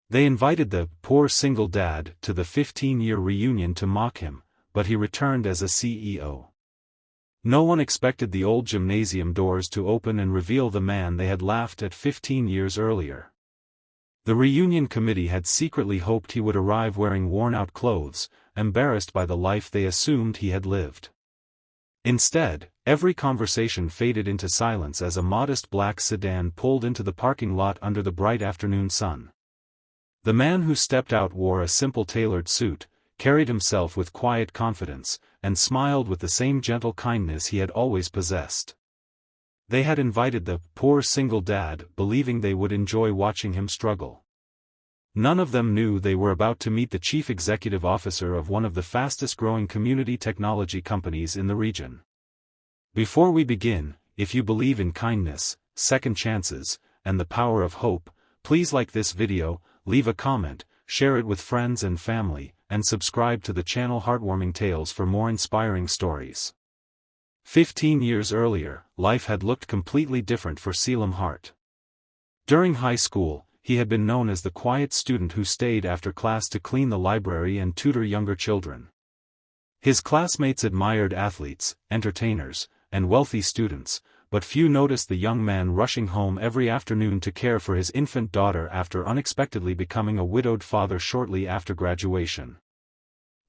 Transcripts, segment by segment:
They invited the poor single dad to the 15-year reunion to mock him, but he returned as a CEO. No one expected the old gymnasium doors to open and reveal the man they had laughed at 15 years earlier. The reunion committee had secretly hoped he would arrive wearing worn-out clothes, embarrassed by the life they assumed he had lived. Instead, every conversation faded into silence as a modest black sedan pulled into the parking lot under the bright afternoon sun. The man who stepped out wore a simple tailored suit, carried himself with quiet confidence, and smiled with the same gentle kindness he had always possessed. They had invited the poor single dad, believing they would enjoy watching him struggle. None of them knew they were about to meet the chief executive officer of one of the fastest-growing community technology companies in the region. Before we begin, if you believe in kindness, second chances, and the power of hope, please like this video, leave a comment, share it with friends and family, and subscribe to the channel Heartwarming Tales for more inspiring stories. 15 years earlier, life had looked completely different for Selim Hart. During high school, he had been known as the quiet student who stayed after class to clean the library and tutor younger children. His classmates admired athletes, entertainers, and wealthy students, but few noticed the young man rushing home every afternoon to care for his infant daughter after unexpectedly becoming a widowed father shortly after graduation.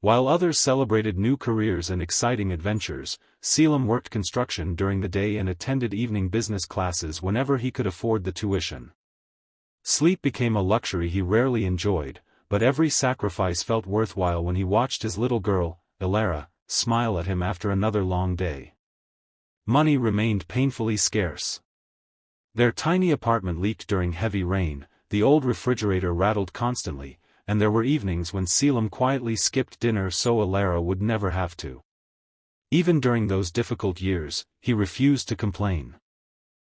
While others celebrated new careers and exciting adventures, Selim worked construction during the day and attended evening business classes whenever he could afford the tuition. Sleep became a luxury he rarely enjoyed, but every sacrifice felt worthwhile when he watched his little girl, Ilara, smile at him after another long day. Money remained painfully scarce. Their tiny apartment leaked during heavy rain, the old refrigerator rattled constantly, and there were evenings when Selim quietly skipped dinner so Ilara would never have to. Even during those difficult years, he refused to complain.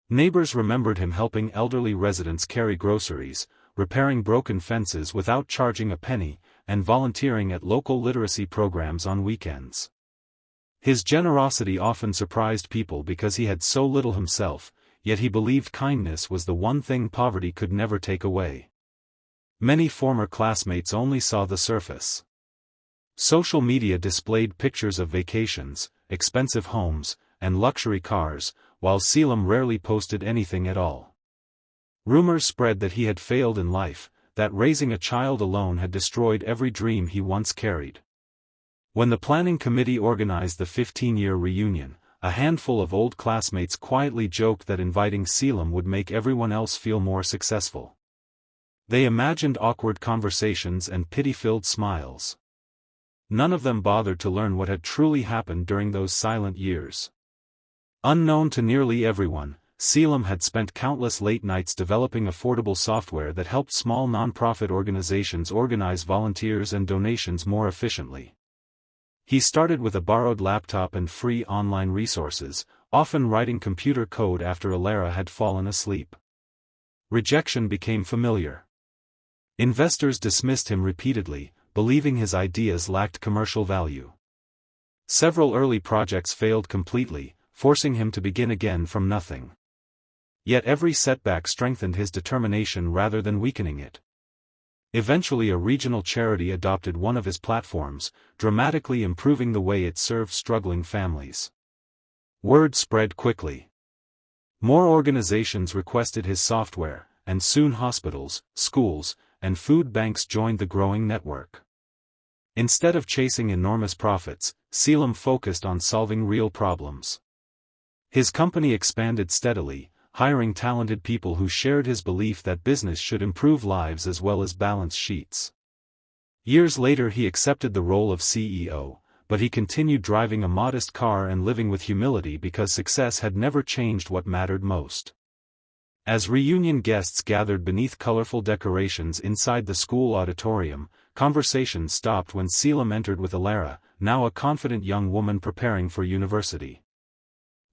Neighbors remembered him helping elderly residents carry groceries, repairing broken fences without charging a penny, and volunteering at local literacy programs on weekends. His generosity often surprised people because he had so little himself, yet he believed kindness was the one thing poverty could never take away. Many former classmates only saw the surface. Social media displayed pictures of vacations, expensive homes, and luxury cars, while Selim rarely posted anything at all. Rumors spread that he had failed in life, that raising a child alone had destroyed every dream he once carried. When the planning committee organized the 15-year reunion, a handful of old classmates quietly joked that inviting Selim would make everyone else feel more successful. They imagined awkward conversations and pity-filled smiles. None of them bothered to learn what had truly happened during those silent years. Unknown to nearly everyone, Selim had spent countless late nights developing affordable software that helped small nonprofit organizations organize volunteers and donations more efficiently. He started with a borrowed laptop and free online resources, often writing computer code after Ilara had fallen asleep. Rejection became familiar. Investors dismissed him repeatedly, believing his ideas lacked commercial value. Several early projects failed completely, forcing him to begin again from nothing. Yet every setback strengthened his determination rather than weakening it. Eventually a regional charity adopted one of his platforms, dramatically improving the way it served struggling families. Word spread quickly. More organizations requested his software, and soon hospitals, schools, and food banks joined the growing network. Instead of chasing enormous profits, Selim focused on solving real problems. His company expanded steadily, hiring talented people who shared his belief that business should improve lives as well as balance sheets. Years later he accepted the role of CEO, but he continued driving a modest car and living with humility because success had never changed what mattered most. As reunion guests gathered beneath colorful decorations inside the school auditorium, conversations stopped when Selim entered with Ilara, now a confident young woman preparing for university.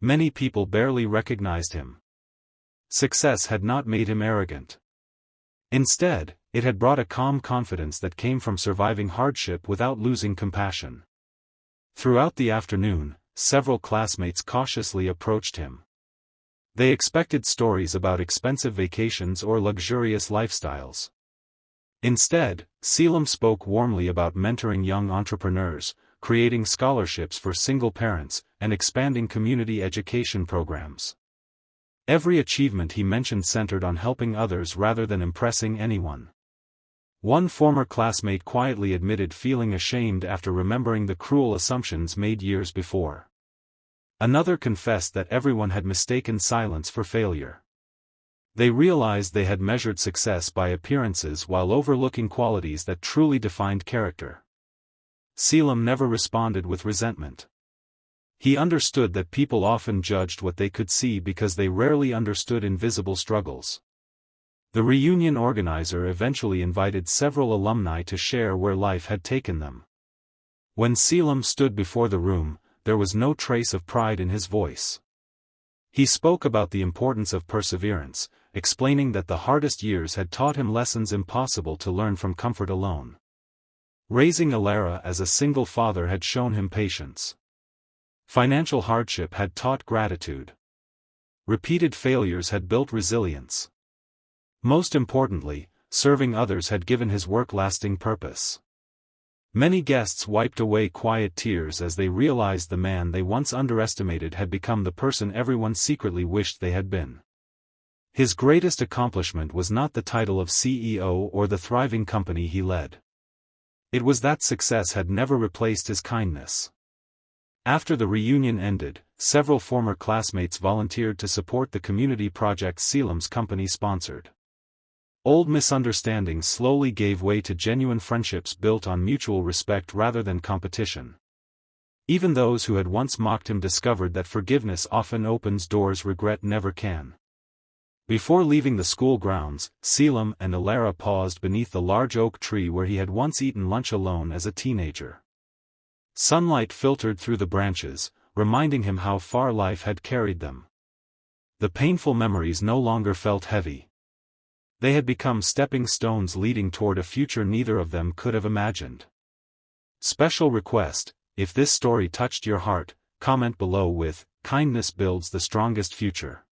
Many people barely recognized him. Success had not made him arrogant. Instead, it had brought a calm confidence that came from surviving hardship without losing compassion. Throughout the afternoon, several classmates cautiously approached him. They expected stories about expensive vacations or luxurious lifestyles. Instead, Selim spoke warmly about mentoring young entrepreneurs, creating scholarships for single parents, and expanding community education programs. Every achievement he mentioned centered on helping others rather than impressing anyone. One former classmate quietly admitted feeling ashamed after remembering the cruel assumptions made years before. Another confessed that everyone had mistaken silence for failure. They realized they had measured success by appearances while overlooking qualities that truly defined character. Selim never responded with resentment. He understood that people often judged what they could see because they rarely understood invisible struggles. The reunion organizer eventually invited several alumni to share where life had taken them. When Selim stood before the room, there was no trace of pride in his voice. He spoke about the importance of perseverance, explaining that the hardest years had taught him lessons impossible to learn from comfort alone. Raising Alara as a single father had shown him patience. Financial hardship had taught gratitude. Repeated failures had built resilience. Most importantly, serving others had given his work lasting purpose. Many guests wiped away quiet tears as they realized the man they once underestimated had become the person everyone secretly wished they had been. His greatest accomplishment was not the title of CEO or the thriving company he led. It was that success had never replaced his kindness. After the reunion ended, several former classmates volunteered to support the community project Selim's company sponsored. Old misunderstandings slowly gave way to genuine friendships built on mutual respect rather than competition. Even those who had once mocked him discovered that forgiveness often opens doors regret never can. Before leaving the school grounds, Selim and Alara paused beneath the large oak tree where he had once eaten lunch alone as a teenager. Sunlight filtered through the branches, reminding him how far life had carried them. The painful memories no longer felt heavy. They had become stepping stones leading toward a future neither of them could have imagined. Special request: if this story touched your heart, comment below with, "Kindness builds the strongest future."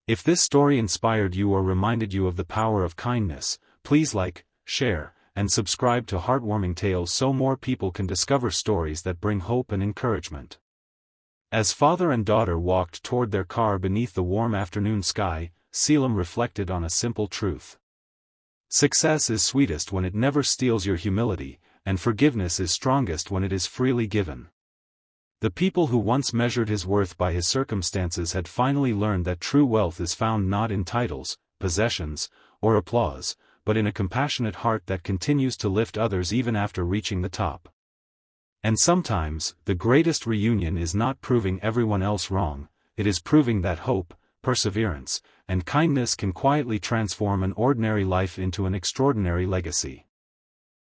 If this story inspired you or reminded you of the power of kindness, please like, share, and subscribe to Heartwarming Tales so more people can discover stories that bring hope and encouragement. As father and daughter walked toward their car beneath the warm afternoon sky, Selim reflected on a simple truth. Success is sweetest when it never steals your humility, and forgiveness is strongest when it is freely given. The people who once measured his worth by his circumstances had finally learned that true wealth is found not in titles, possessions, or applause, but in a compassionate heart that continues to lift others even after reaching the top. And sometimes, the greatest reunion is not proving everyone else wrong, it is proving that hope, perseverance, and kindness can quietly transform an ordinary life into an extraordinary legacy.